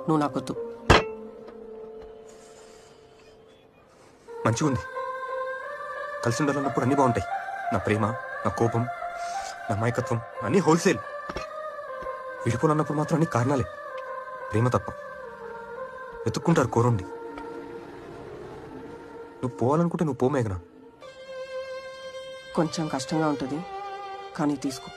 నువ్వు నాకొద్దు. మంచిగా ఉంది. కలిసి ఉండాలన్నప్పుడు అన్నీ బాగుంటాయి. నా ప్రేమ, నా కోపం, నా అమాయకత్వం అన్నీ హోల్సేల్. విడిపోవాలన్నప్పుడు మాత్రం అన్ని కారణాలే, ప్రేమ తప్ప. వెతుక్కుంటారు కోరుండి. నువ్వు పోవాలనుకుంటే నువ్వు పో మేఘనా. కొంచెం కష్టంగా ఉంటుంది, కానీ తీసుకో.